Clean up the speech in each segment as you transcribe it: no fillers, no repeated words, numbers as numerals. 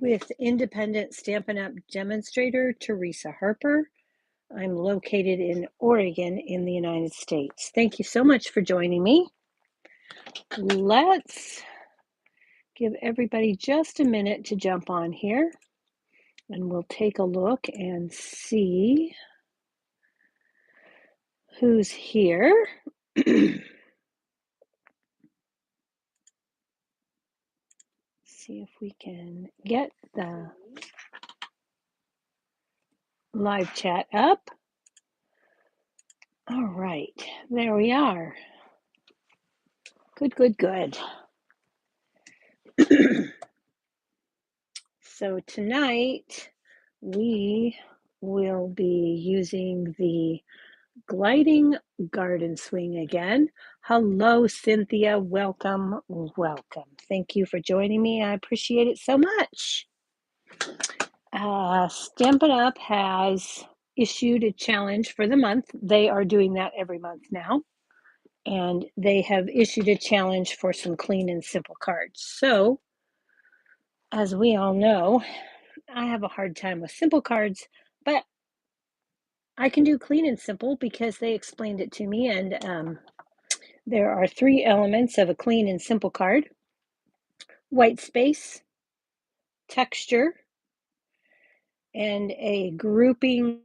with independent Stampin' Up! Demonstrator Teresa Harper. I'm located in Oregon in the United States. Thank you so much for joining me. Let's give everybody just a minute to jump on here and we'll take a look and see who's here. See if we can get the live chat up. All right, there we are. Good. So tonight we will be using the gliding garden swing again. Hello, Cynthia. Welcome. Thank you for joining me. I appreciate it so much. Stampin' Up! Has issued a challenge for the month. They are doing that every month now. And they have issued a challenge for some clean and simple cards. So, as we all know, I have a hard time with simple cards, but I can do clean and simple because they explained it to me. And there are 3 elements of a clean and simple card: white space, texture, and a grouping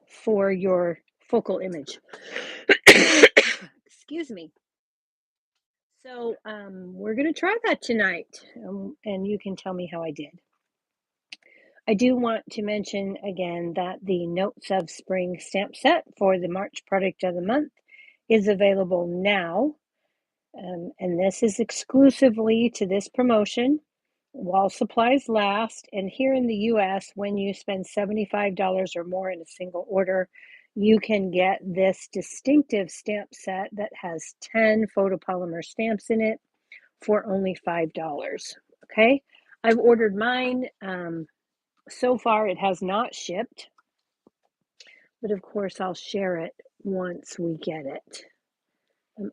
for your focal image. Excuse me. So we're going to try that tonight, and you can tell me how I did. I do want to mention again that the Notes of Spring stamp set for the March product of the month is available now. And this is exclusively to this promotion while supplies last. And here in the US, when you spend $75 or more in a single order, you can get this distinctive stamp set that has 10 photopolymer stamps in it for only $5. Okay, I've ordered mine. So far, it has not shipped, but of course, I'll share it once we get it.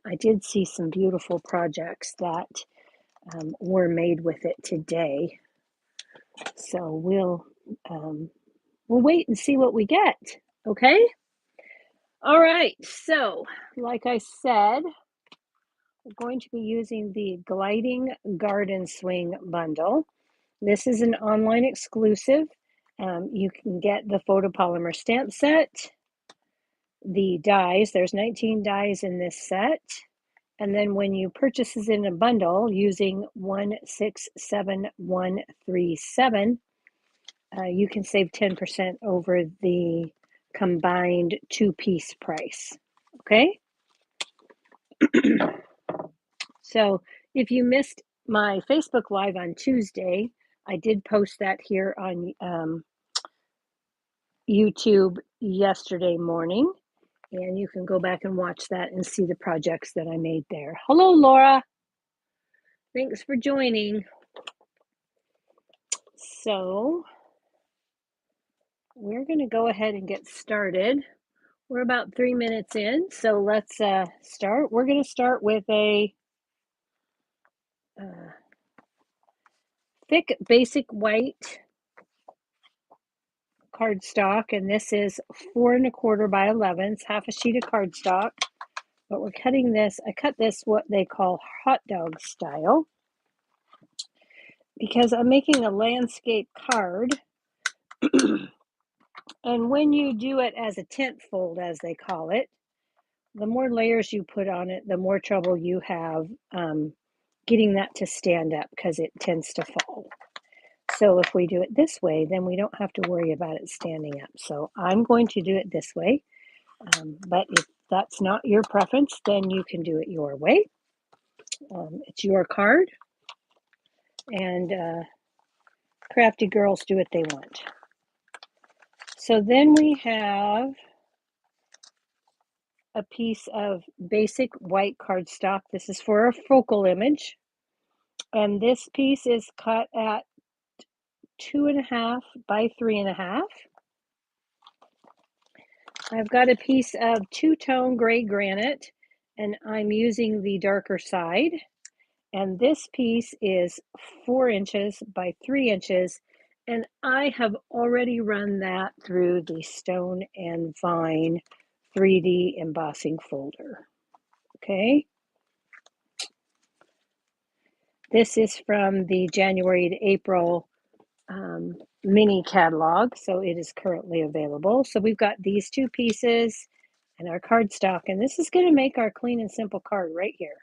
I did see some beautiful projects that were made with it today, so we'll wait and see what we get. Okay. All right. So, like I said, we're going to be using the Gliding Garden Swing bundle. This is an online exclusive. You can get the photopolymer stamp set, the dies. There's 19 dies in this set. And then when you purchase this in a bundle using 167137, you can save 10% over the combined 2-piece price. Okay. So if you missed my Facebook Live on Tuesday, I did post that here on YouTube yesterday morning, and you can go back and watch that and see the projects that I made there. Hello, Laura. Thanks for joining. So we're going to go ahead and get started. We're about 3 minutes in, so let's start. We're going to start with a thick basic white cardstock, and this is 4 1/4 by 11, half a sheet of cardstock. But we're cutting this, I cut this what they call hot dog style, because I'm making a landscape card. And when you do it as a tent fold, as they call it, the more layers you put on it, the more trouble you have getting that to stand up because it tends to fall. So if we do it this way, then we don't have to worry about it standing up. So I'm going to do it this way. But if that's not your preference, then you can do it your way. It's your card. And crafty girls do what they want. So then we have a piece of basic white cardstock. This is for a focal image. And this piece is cut at 2 1/2 by 3 1/2. I've got a piece of 2-tone gray granite, and I'm using the darker side. And this piece is 4 inches by 3 inches, and I have already run that through the Stone and Vine 3D embossing folder. Okay. This is from the January to April mini catalog, so it is currently available. So we've got these 2 pieces and our cardstock, and this is going to make our clean and simple card right here.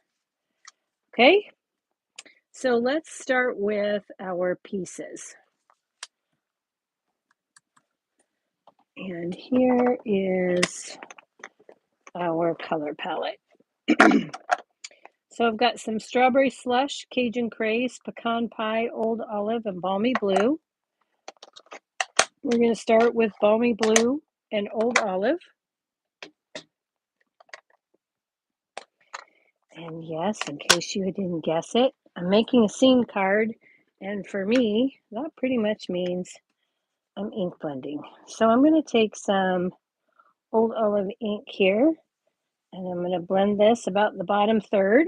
Okay, so let's start with our pieces. And here is our color palette. So I've got some strawberry slush, Cajun craze, pecan pie, old olive, and balmy blue. We're going to start with balmy blue and old olive. And yes, in case you didn't guess it, I'm making a scene card. And for me, that pretty much means I'm ink blending. So I'm going to take some old olive ink here, and I'm going to blend this about the bottom third.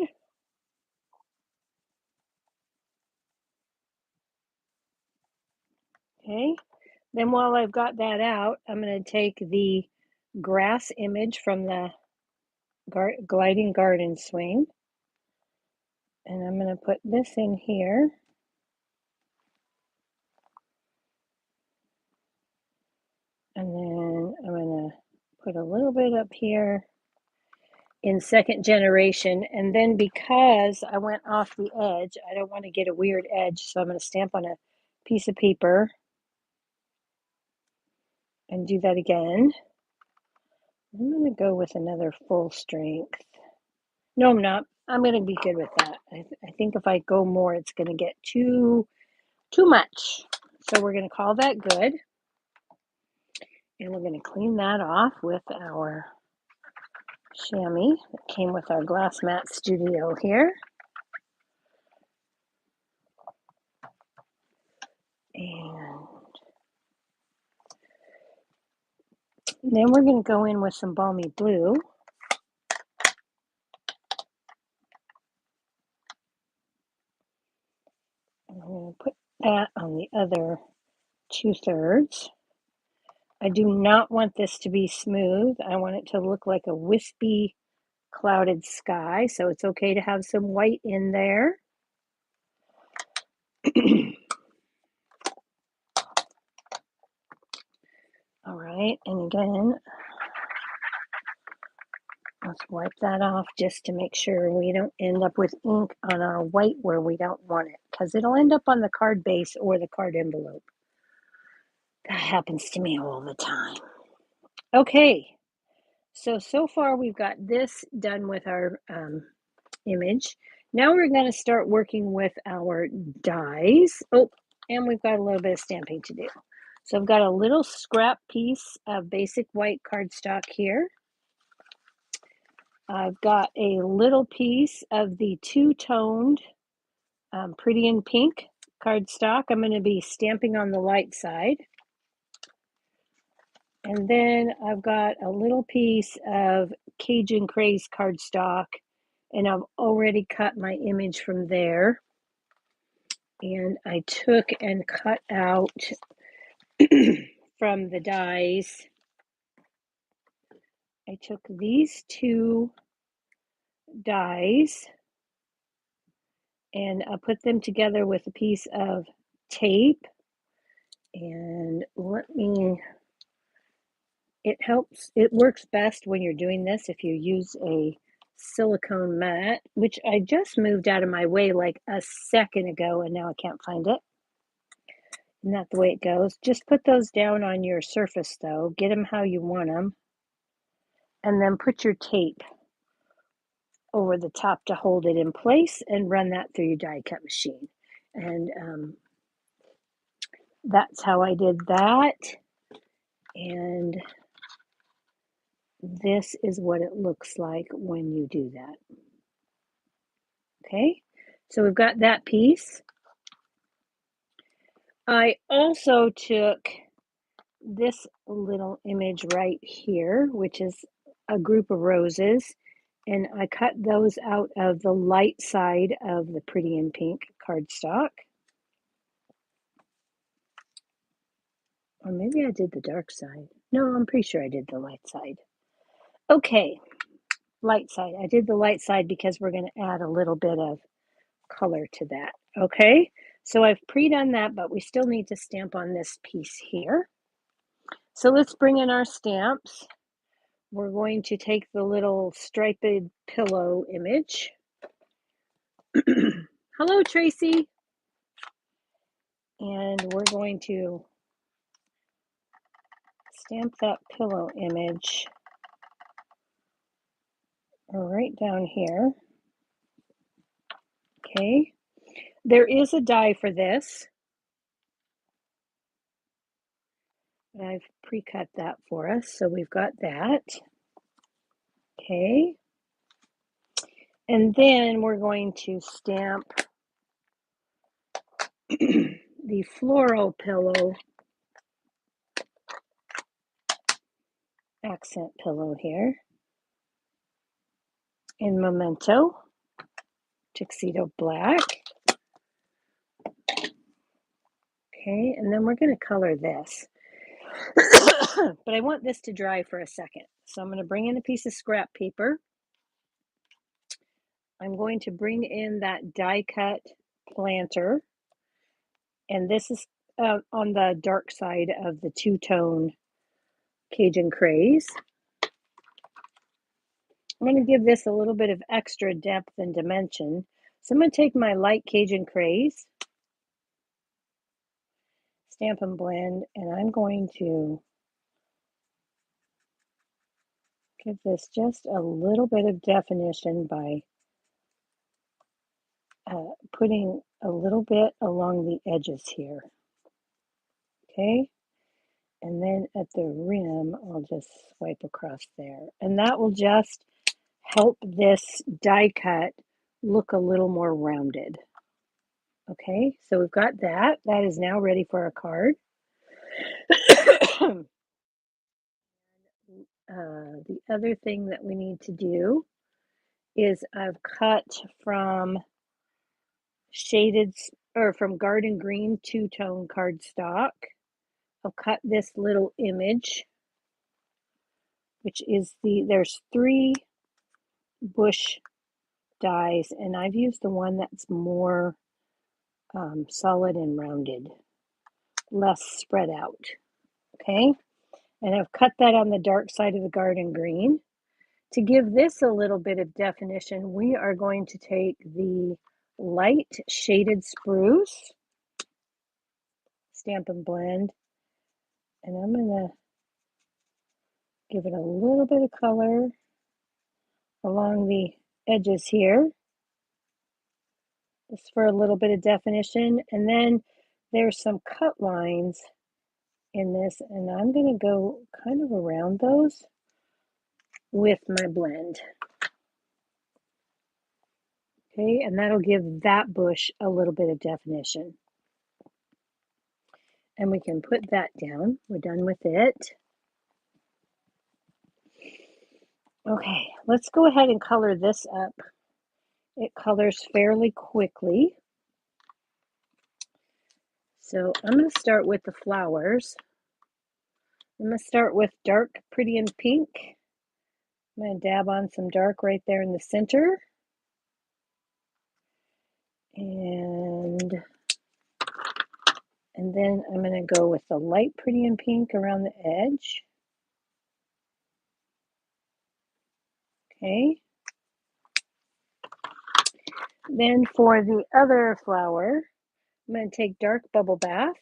Okay, then while I've got that out, I'm going to take the grass image from the gliding garden swing, and I'm going to put this in here. And then I'm going to put a little bit up here in second generation. And then because I went off the edge, I don't want to get a weird edge. So I'm going to stamp on a piece of paper and do that again. I'm going to go with another full strength. No, I'm not. I'm going to be good with that. I think if I go more, it's going to get too much. So we're going to call that good. And we're going to clean that off with our chamois that came with our Glass Mat Studio here. And then we're going to go in with some balmy blue. I'm going to put that on the other 2/3. I do not want this to be smooth. I want it to look like a wispy, clouded sky. So it's okay to have some white in there. All right, and again, let's wipe that off just to make sure we don't end up with ink on our white where we don't want it, because it'll end up on the card base or the card envelope. That happens to me all the time. Okay, so far we've got this done with our image. Now we're going to start working with our dies. Oh, and we've got a little bit of stamping to do. So I've got a little scrap piece of basic white cardstock here. I've got a little piece of the two-toned Pretty in Pink cardstock. I'm going to be stamping on the light side. And then I've got a little piece of Cajun Craze cardstock, and I've already cut my image from there. And I took and cut out from the dies. I took these 2 dies and I put them together with a piece of tape. And it works best when you're doing this if you use a silicone mat, which I just moved out of my way like a second ago and now I can't find it. Isn't that the way it goes? Just put those down on your surface though, get them how you want them, and then put your tape over the top to hold it in place and run that through your die cut machine. And that's how I did that. And this is what it looks like when you do that. Okay, so we've got that piece. I also took this little image right here, which is a group of roses, And I cut those out of the light side of the Pretty in Pink cardstock. Or maybe I did the dark side. No, I'm pretty sure I did the light side. Okay, light side. I did the light side because we're going to add a little bit of color to that. Okay, so I've pre-done that, but we still need to stamp on this piece here. So let's bring in our stamps. We're going to take the little striped pillow image. Hello, Tracy. And we're going to stamp that pillow image right down here. Okay. There is a die for this. I've pre-cut that for us, so we've got that. Okay. And then we're going to stamp the floral pillow accent pillow here in Memento Tuxedo Black. Okay, and then we're going to color this. But I want this to dry for a second. So I'm going to bring in a piece of scrap paper. I'm going to bring in that die cut planter. And this is on the dark side of the two-tone Cajun Craze. I'm going to give this a little bit of extra depth and dimension. So I'm going to take my light Cajun Craze, Stamp and Blend, and I'm going to give this just a little bit of definition by putting a little bit along the edges here. Okay, and then at the rim, I'll just swipe across there. And that will just help this die cut look a little more rounded. Okay, so we've got that. That is now ready for our card. The other thing that we need to do is I've cut from from Garden Green two-tone cardstock. I'll cut this little image, which is there's 3 bush dies, and I've used the one that's more solid and rounded, less spread out. Okay, and I've cut that on the dark side of the Garden Green. To give this a little bit of definition, we are going to take the light shaded spruce, Stamp and Blend, and I'm going to give it a little bit of color along the edges here, just for a little bit of definition. And then there's some cut lines in this, and I'm going to go kind of around those with my blend. Okay, and that'll give that bush a little bit of definition. And we can put that down. We're done with it. Okay, let's go ahead and color this up. It colors fairly quickly. So I'm going to start with the flowers. I'm going to start with dark Pretty in Pink. I'm going to dab on some dark right there in the center. And then I'm going to go with the light Pretty in Pink around the edge. Okay. Then for the other flower, I'm going to take dark Bubble Bath.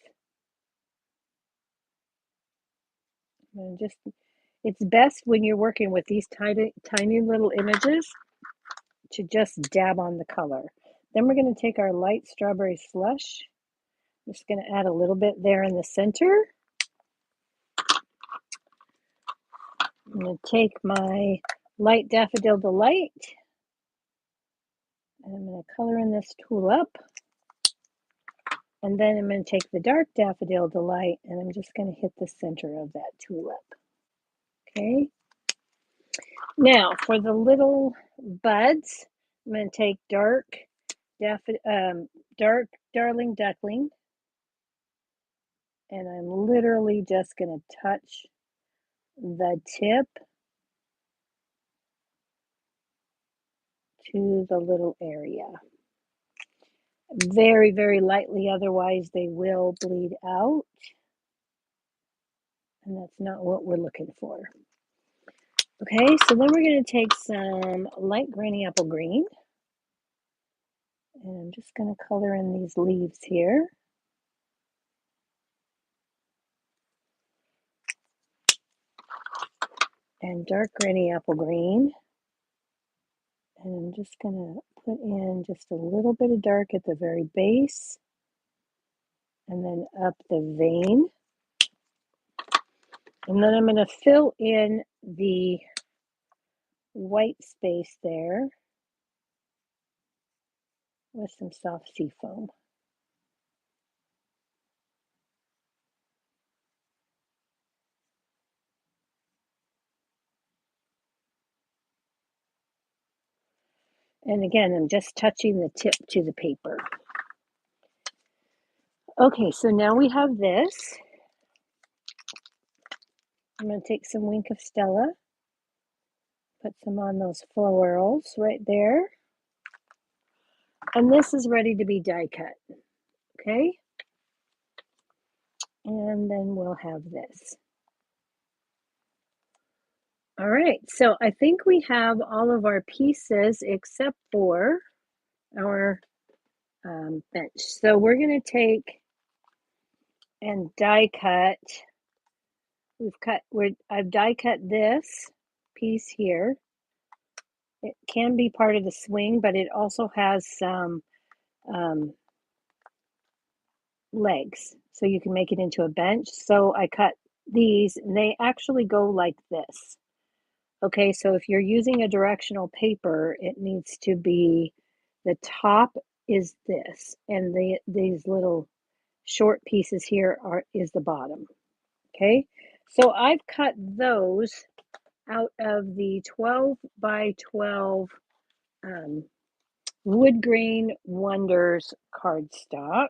It's best when you're working with these tiny, tiny little images to just dab on the color. Then we're going to take our light Strawberry Slush. I'm just going to add a little bit there in the center. I'm going to take my light Daffodil Delight, and I'm going to color in this tulip. And then I'm going to take the dark Daffodil Delight, and I'm just going to hit the center of that tulip. Okay. Now for the little buds. I'm going to take dark darling duckling, and I'm literally just going to touch the tip to the little area. Very, very lightly, otherwise they will bleed out. And that's not what we're looking for. Okay, so then we're going to take some light granny apple green. And I'm just going to color in these leaves here. And dark granny apple green. And I'm just going to put in just a little bit of dark at the very base. And then up the vein. And then I'm going to fill in the white space there with some soft sea foam. And again, I'm just touching the tip to the paper. Okay, so now we have this. I'm going to take some Wink of Stella, put some on those florals right there. And this is ready to be die cut, okay? And then we'll have this. All right, so I think we have all of our pieces except for our bench. So we're going to take and die cut. I've die cut this piece here. It can be part of the swing, but it also has some legs, so you can make it into a bench. So I cut these, and they actually go like this. Okay, so if you're using a directional paper, it needs to be, the top is this, and these little short pieces here is the bottom. Okay, so I've cut those out of the 12 by 12 Wood Grain Wonders cardstock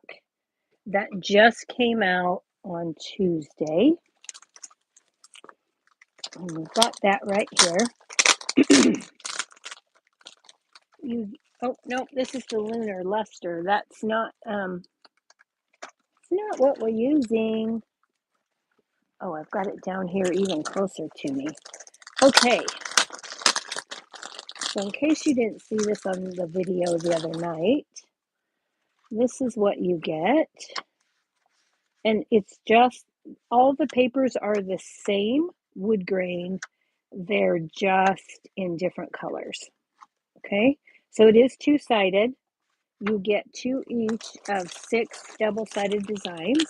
that just came out on Tuesday. And we've got that right here. Oh no, this is the Lunar Luster. That's not it's not what we're using. Oh, I've got it down here even closer to me. Okay. So in case you didn't see this on the video the other night, this is what you get. And it's just, all the papers are the same wood grain. They're just in different colors. Okay, so it is two-sided. You get 2 each of 6 double-sided designs.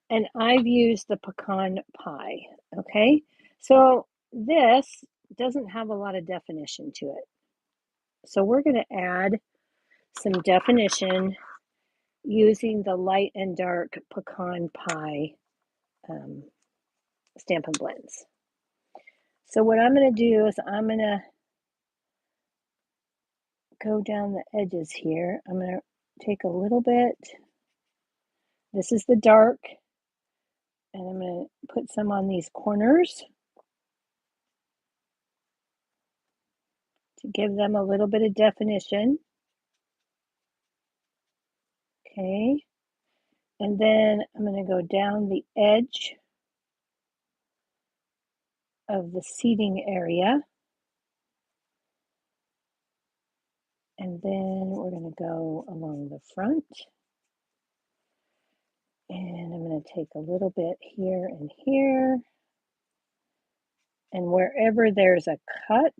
And I've used the pecan pie. Okay, so this doesn't have a lot of definition to it. So we're going to add some definition using the light and dark pecan pie Stampin' Blends. So what I'm going to do is I'm going to go down the edges here. I'm going to take a little bit. This is the dark, and I'm going to put some on these corners to give them a little bit of definition. Okay, and then I'm going to go down the edge of the seating area. And then we're going to go along the front. And I'm going to take a little bit here and here. And wherever there's a cut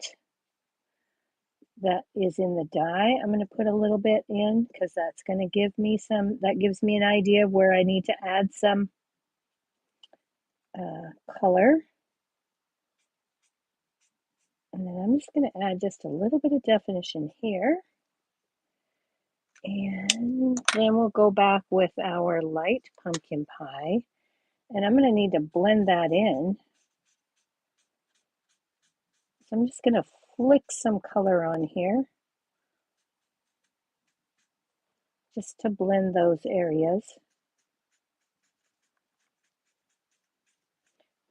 that is in the die, I'm going to put a little bit in, because that's going to give me that gives me an idea of where I need to add some color. And then I'm just going to add just a little bit of definition here. And then we'll go back with our light pumpkin pie. And I'm going to need to blend that in So I'm just going to flick some color on here just to blend those areas.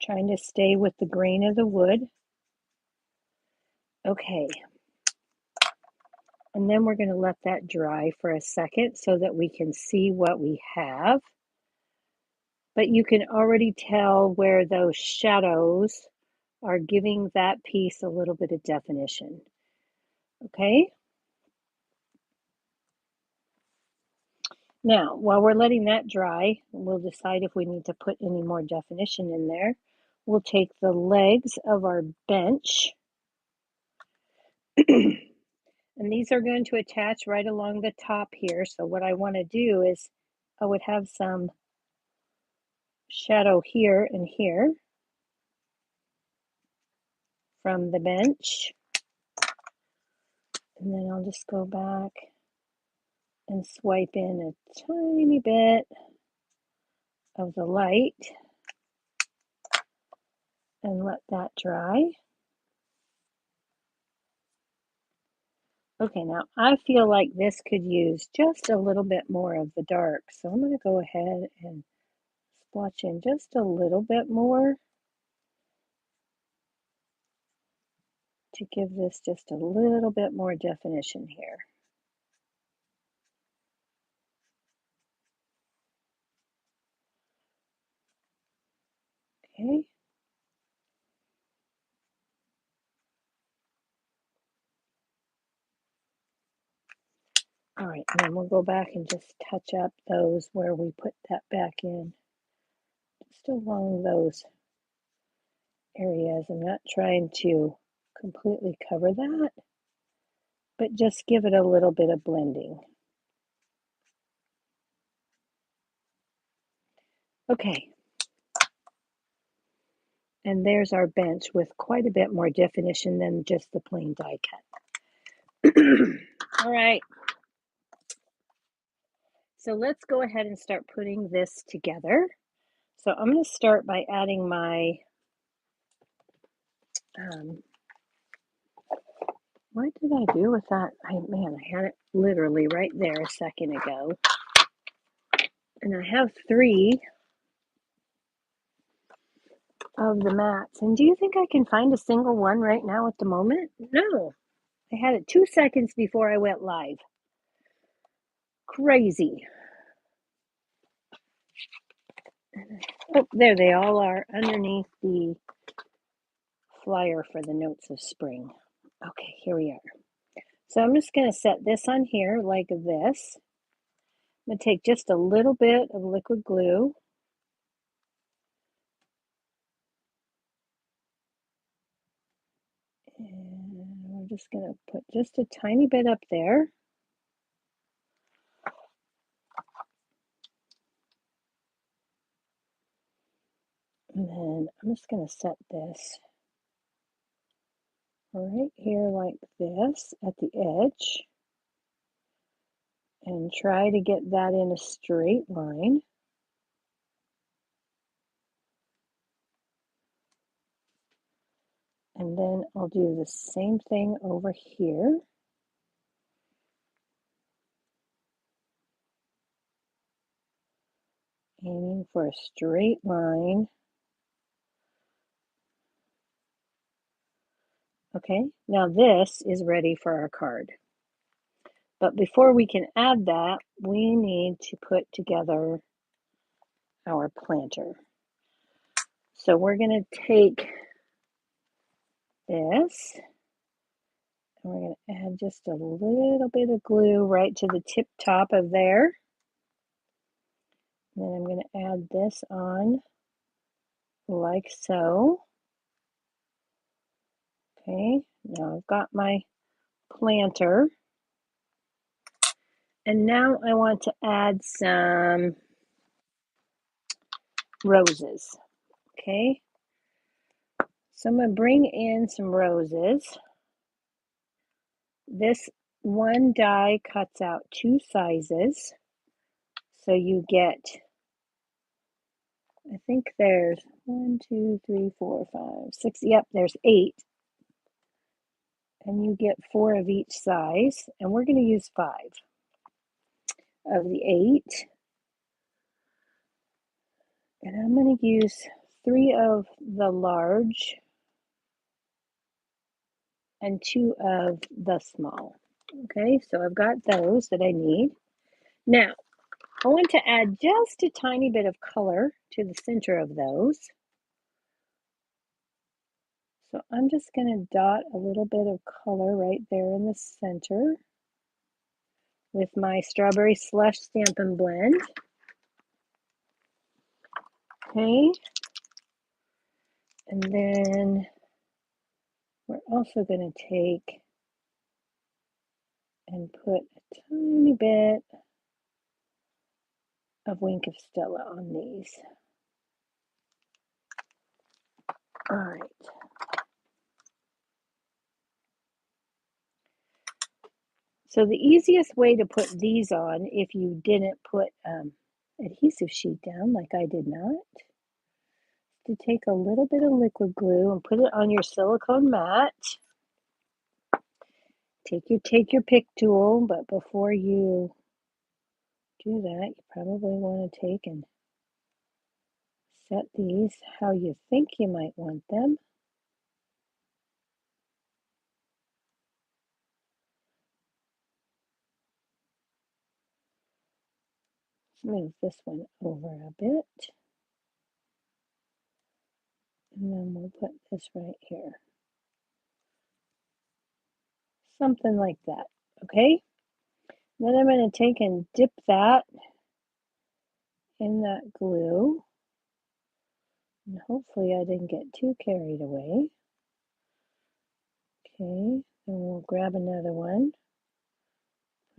Trying to stay with the grain of the wood. Okay. And then we're going to let that dry for a second so that we can see what we have. But you can already tell where those shadows are giving that piece a little bit of definition. Okay? Now, while we're letting that dry, we'll decide if we need to put any more definition in there. We'll take the legs of our bench, and these are going to attach right along the top here. So what I want to do is I would have some shadow here and here from the bench. And then I'll just go back and swipe in a tiny bit of the light and let that dry. Okay, now I feel like this could use just a little bit more of the dark. So I'm going to go ahead and splotch in just a little bit more to give this just a little bit more definition here. Okay. All right, and then we'll go back and just touch up those where we put that back in, just along those areas. I'm not trying to completely cover that, but just give it a little bit of blending. Okay. And there's our bench with quite a bit more definition than just the plain die cut. All right. So let's go ahead and start putting this together. So I'm going to start by adding my, what did I do with that? I had it literally right there a second ago. And I have 3 of the mats. And do you think I can find a single one right now at the moment? No. I had it 2 seconds before I went live. Crazy. Oh, there they all are underneath the flyer for the Notes of Spring. Okay, here we are. So I'm just going to set this on here like this. I'm going to take just a little bit of liquid glue. And we're just going to put just a tiny bit up there. And then I'm just going to set this right here like this at the edge. And try to get that in a straight line. And then I'll do the same thing over here. Aiming for a straight line. Okay, now this is ready for our card. But before we can add that, we need to put together our planter. So we're going to take this, and we're going to add just a little bit of glue right to the tip top of there. And then I'm going to add this on like so. Okay, now I've got my planter. And now I want to add some roses. Okay, so I'm going to bring in some roses. This one die cuts out 2 sizes. So you get, I think there's 1, 2, 3, 4, 5, 6. Yep, there's 8. and you get 4 of each size, and we're going to use 5 of the 8. And I'm going to use 3 of the large and 2 of the small. Okay, so I've got those that I need. Now, I want to add just a tiny bit of color to the center of those. So I'm just going to dot a little bit of color right there in the center with my Strawberry Slush Stampin' Blend. Okay, and then we're also going to take and put a tiny bit of Wink of Stella on these. All right. So the easiest way to put these on, if you didn't put adhesive sheet down like I did not, to take a little bit of liquid glue and put it on your silicone mat. Take your pick tool, but before you do that, you probably want to take and set these how you think you might want them. Move this one over a bit. And then we'll put this right here. Something like that, okay? Then I'm going to take and dip that in that glue. And hopefully I didn't get too carried away. Okay, then we'll grab another one.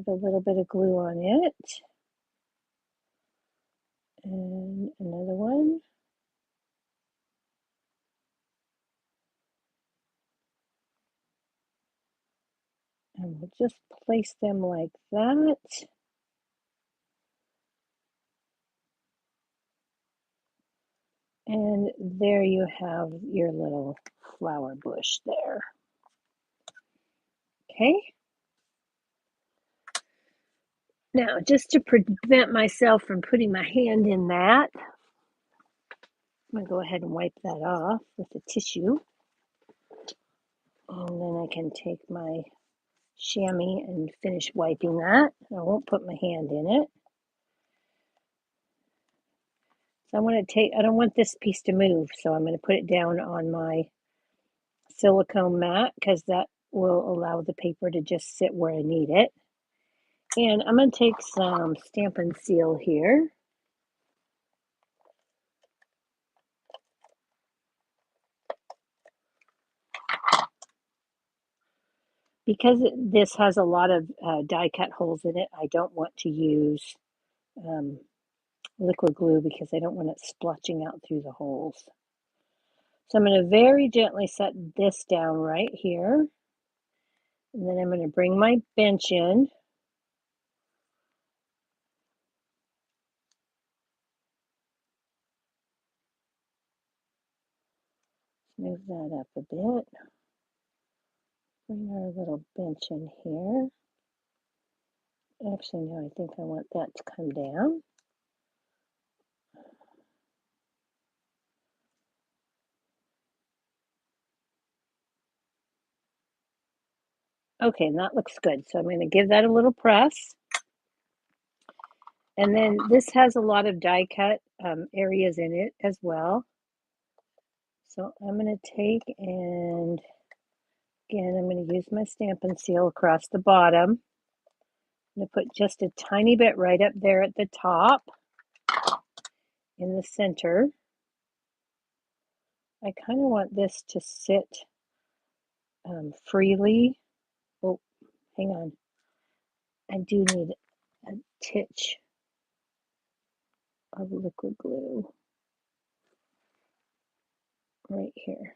Put a little bit of glue on it. And another one. And we'll just place them like that. And there you have your little flower bush there. Okay. Now, just to prevent myself from putting my hand in that, I'm going to go ahead and wipe that off with a tissue. And then I can take my chamois and finish wiping that. I won't put my hand in it. So I don't want this piece to move, so I'm going to put it down on my silicone mat because that will allow the paper to just sit where I need it. And I'm going to take some Stampin' Seal here. Because this has a lot of die cut holes in it, I don't want to use liquid glue because I don't want it splotching out through the holes. So I'm going to very gently set this down right here. And then I'm going to bring my bench in. Move that up a bit. Bring our little bench in here. Actually, no, I think I want that to come down. Okay, and that looks good. So I'm going to give that a little press. And then this has a lot of die cut areas in it as well. So I'm going to take and, again, I'm going to use my Stampin' Seal across the bottom. I'm going to put just a tiny bit right up there at the top in the center. I kind of want this to sit freely. Oh, hang on. I do need a titch of liquid glue right here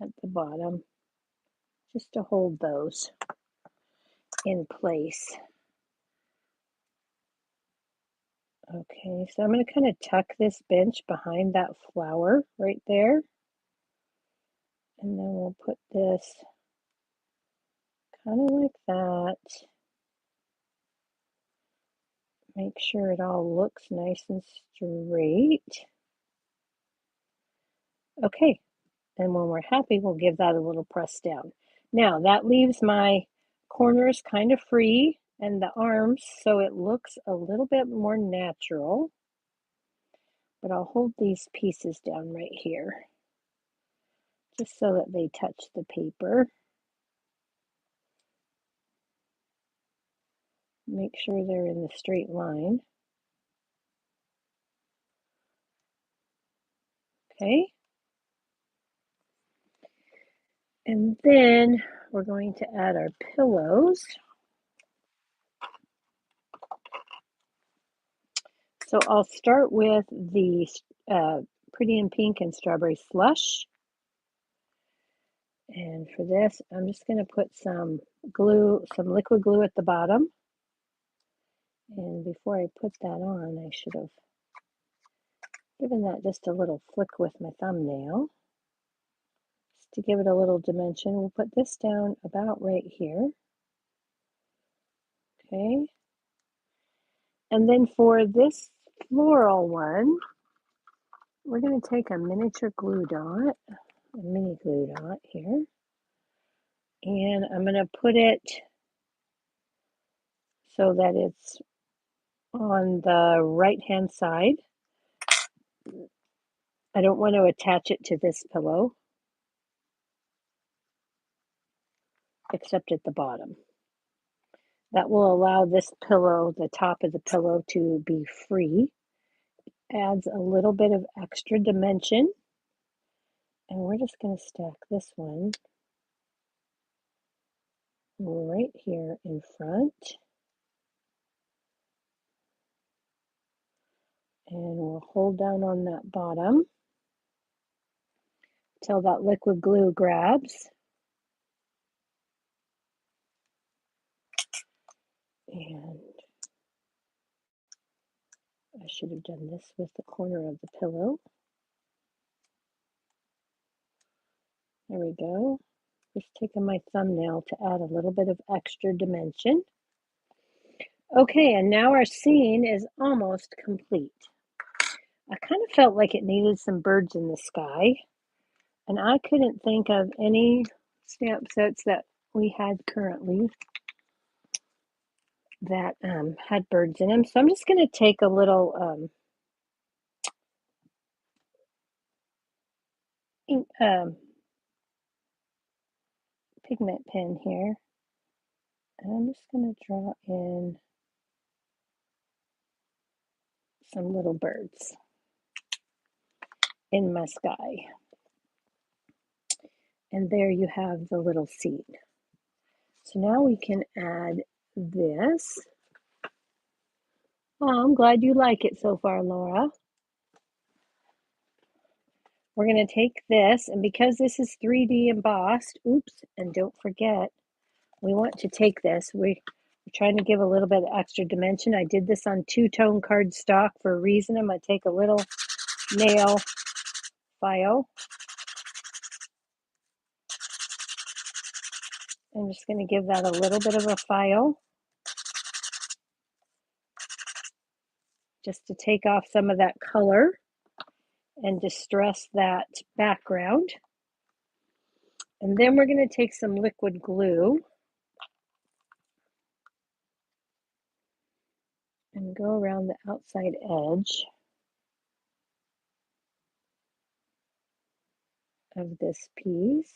at the bottom, just to hold those in place. Okay, so I'm going to kind of tuck this bench behind that flower right there. And then we'll put this kind of like that. Make sure it all looks nice and straight. Okay, and when we're happy, we'll give that a little press down. Now that leaves my corners kind of free and the arms so it looks a little bit more natural. But I'll hold these pieces down right here just so that they touch the paper. Make sure they're in the straight line. Okay. And then we're going to add our pillows. So I'll start with the Pretty in Pink and Strawberry Slush. And for this, I'm just going to put some glue, some liquid glue at the bottom. And before I put that on, I should have given that just a little flick with my thumbnail. Just to give it a little dimension, we'll put this down about right here. Okay. And then for this floral one, we're going to take a miniature glue dot, a mini glue dot here, and I'm going to put it so that it's on the right-hand side. I don't want to attach it to this pillow, except at the bottom. That will allow this pillow, the top of the pillow, to be free. Adds a little bit of extra dimension. And we're just going to stack this one right here in front. And we'll hold down on that bottom till that liquid glue grabs. And I should have done this with the corner of the pillow. There we go. Just taking my thumbnail to add a little bit of extra dimension. Okay, and now our scene is almost complete. I kind of felt like it needed some birds in the sky, and I couldn't think of any stamp sets that we had currently that had birds in them. So I'm just going to take a little pigment pen here, and I'm just going to draw in some little birds in my sky. And there you have the little seed. So now we can add this. Oh, I'm glad you like it so far, Laura. We're going to take this, and because this is 3D embossed, oops, and don't forget, we want to take this. We're trying to give a little bit of extra dimension. I did this on two-tone cardstock for a reason. I'm going to take a little nail file. I'm just going to give that a little bit of a file just to take off some of that color and distress that background. And then we're going to take some liquid glue and go around the outside edge of this piece.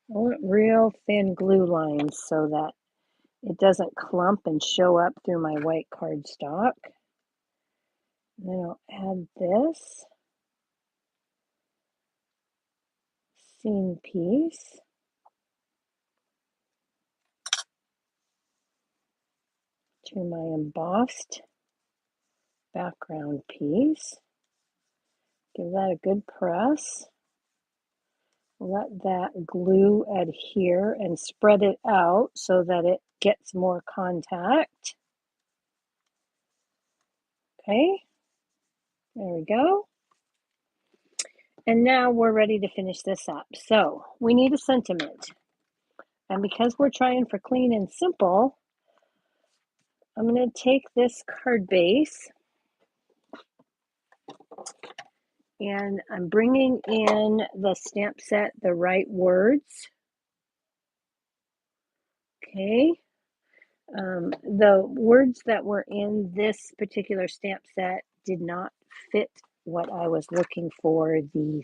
I want real thin glue lines so that it doesn't clump and show up through my white cardstock. And then I'll add this seam piece to my embossed background piece. Give that a good press. Let that glue adhere and spread it out so that it gets more contact. Okay, there we go. And now we're ready to finish this up. So we need a sentiment. And because we're trying for clean and simple, I'm going to take this card base and I'm bringing in the stamp set, the right words. Okay. The words that were in this particular stamp set did not fit what I was looking for. The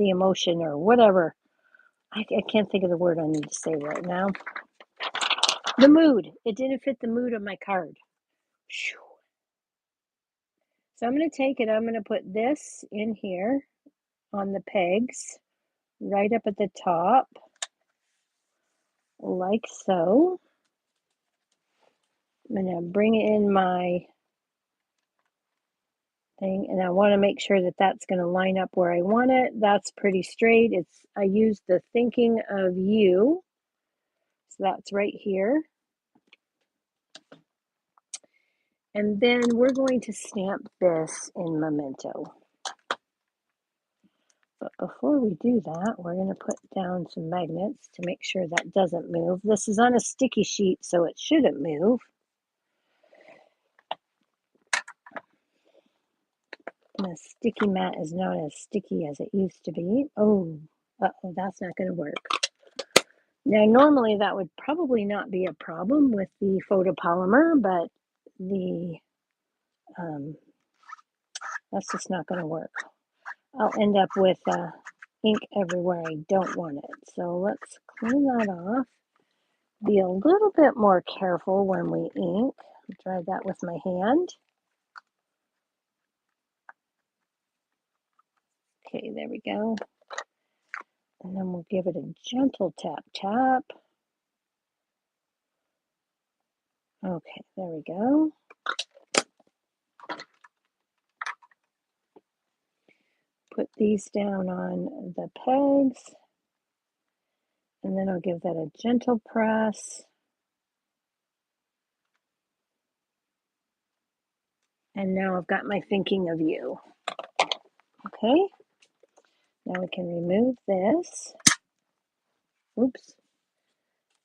emotion or whatever. I can't think of the word I need to say right now. The mood. It didn't fit the mood of my card. So I'm going to take it. I'm going to put this in here on the pegs right up at the top, like so. I'm going to bring in my thing, and I want to make sure that that's going to line up where I want it. That's pretty straight. I used the thinking of you, so that's right here. And then we're going to stamp this in Memento. But before we do that, we're going to put down some magnets to make sure that doesn't move. This is on a sticky sheet, so it shouldn't move. And a sticky mat is not as sticky as it used to be. Oh, that's not going to work. Now, normally that would probably not be a problem with the photopolymer, but that's just not going to work. I'll end up with ink everywhere I don't want it. So let's clean that off. Be a little bit more careful when we ink. Try that with my hand. Okay, there we go. And then we'll give it a gentle tap tap. Okay, there we go. Put these down on the pegs. And then I'll give that a gentle press. And now I've got my thinking of you. Okay, now we can remove this. Oops,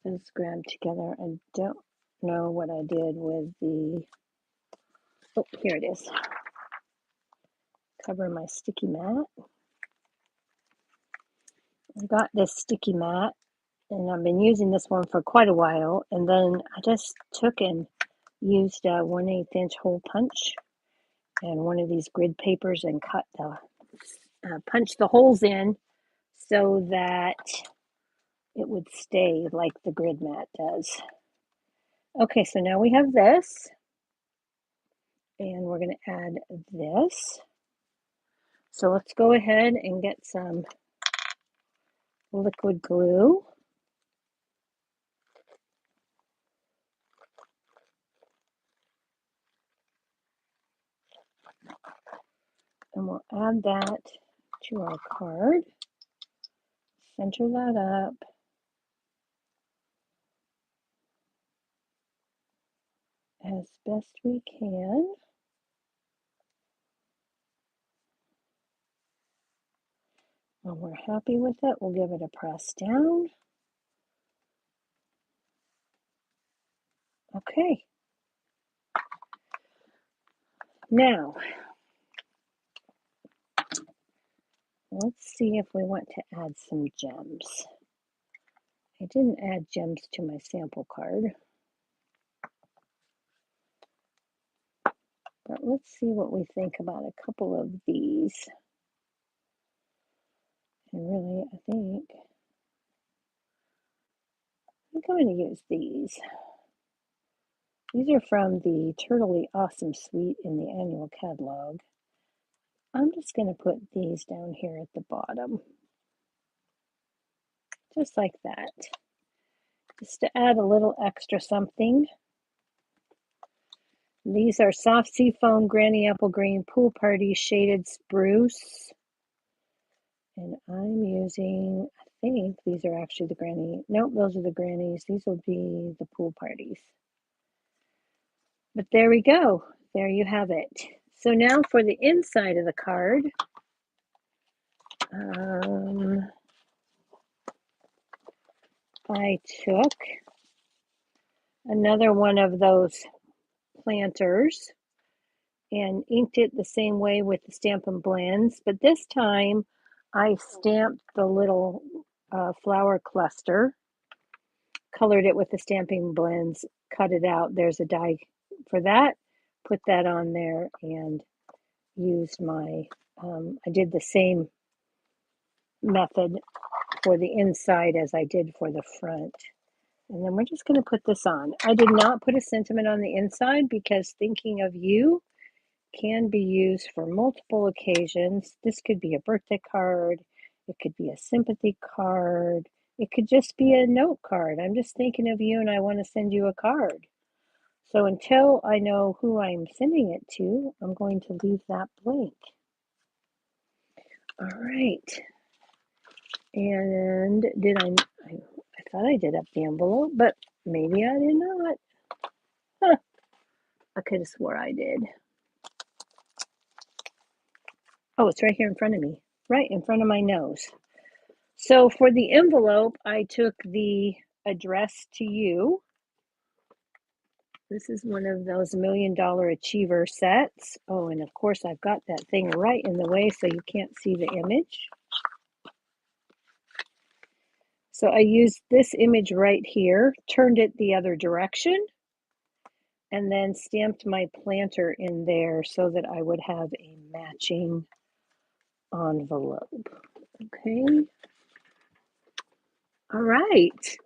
this grabbed together. I don't know what I did with the, oh, here it is. Cover my sticky mat. I got this sticky mat and I've been using this one for quite a while. And then I just took and used a 1/8 inch hole punch and one of these grid papers and cut the punch the holes in so that it would stay like the grid mat does. Okay, so now we have this, and we're going to add this. So let's go ahead and get some liquid glue. And we'll add that to our card. Center that up. As best we can. When we're happy with it, we'll give it a press down. Okay. Now, let's see if we want to add some gems. I didn't add gems to my sample card. But let's see what we think about a couple of these. And really, I think I'm going to use these. These are from the Turtley Awesome Suite in the annual catalog. I'm just going to put these down here at the bottom. Just like that. Just to add a little extra something. These are Soft Seafoam Granny Apple Green Pool Party Shaded Spruce. And I'm using, I think these are actually the granny. Nope, those are the grannies. These will be the pool parties. But there we go. There you have it. So now for the inside of the card, um, I took another one of those planters and inked it the same way with the Stampin' Blends, but this time I stamped the little flower cluster, colored it with the Stampin' Blends, cut it out. There's a die for that. Put that on there and used my, I did the same method for the inside as I did for the front. And then we're just going to put this on. I did not put a sentiment on the inside because thinking of you can be used for multiple occasions. This could be a birthday card. It could be a sympathy card. It could just be a note card. I'm just thinking of you and I want to send you a card. So until I know who I'm sending it to, I'm going to leave that blank. All right. And I thought I did up the envelope, but maybe I did not. Huh. I could have swore I did. Oh, it's right here in front of me, right in front of my nose. So for the envelope, I took the address to you. This is one of those $1 Million Achiever sets. Oh, and of course I've got that thing right in the way so you can't see the image. So I used this image right here, turned it the other direction, and then stamped my planter in there so that I would have a matching envelope. Okay. All right.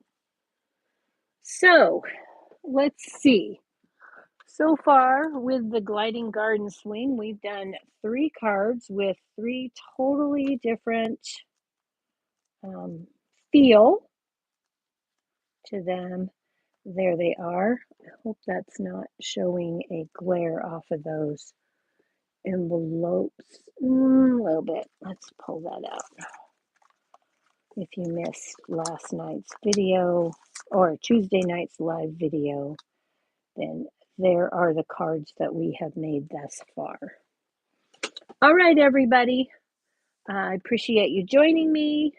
So let's see. So far with the Gliding Garden Swing, we've done 3 cards with 3 totally different um, feel to them. There they are. I hope that's not showing a glare off of those envelopes. A little bit. Let's pull that out. If you missed last night's video or Tuesday night's live video, then there are the cards that we have made thus far. All right, everybody. I appreciate you joining me.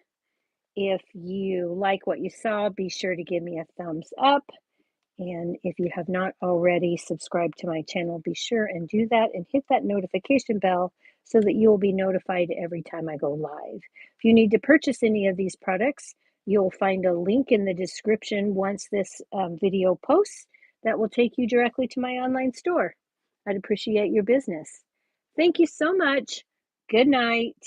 If you like what you saw, be sure to give me a thumbs up. And if you have not already subscribed to my channel, be sure and do that and hit that notification bell so that you will be notified every time I go live. If you need to purchase any of these products, you'll find a link in the description once this video posts that will take you directly to my online store. I'd appreciate your business. Thank you so much. Good night.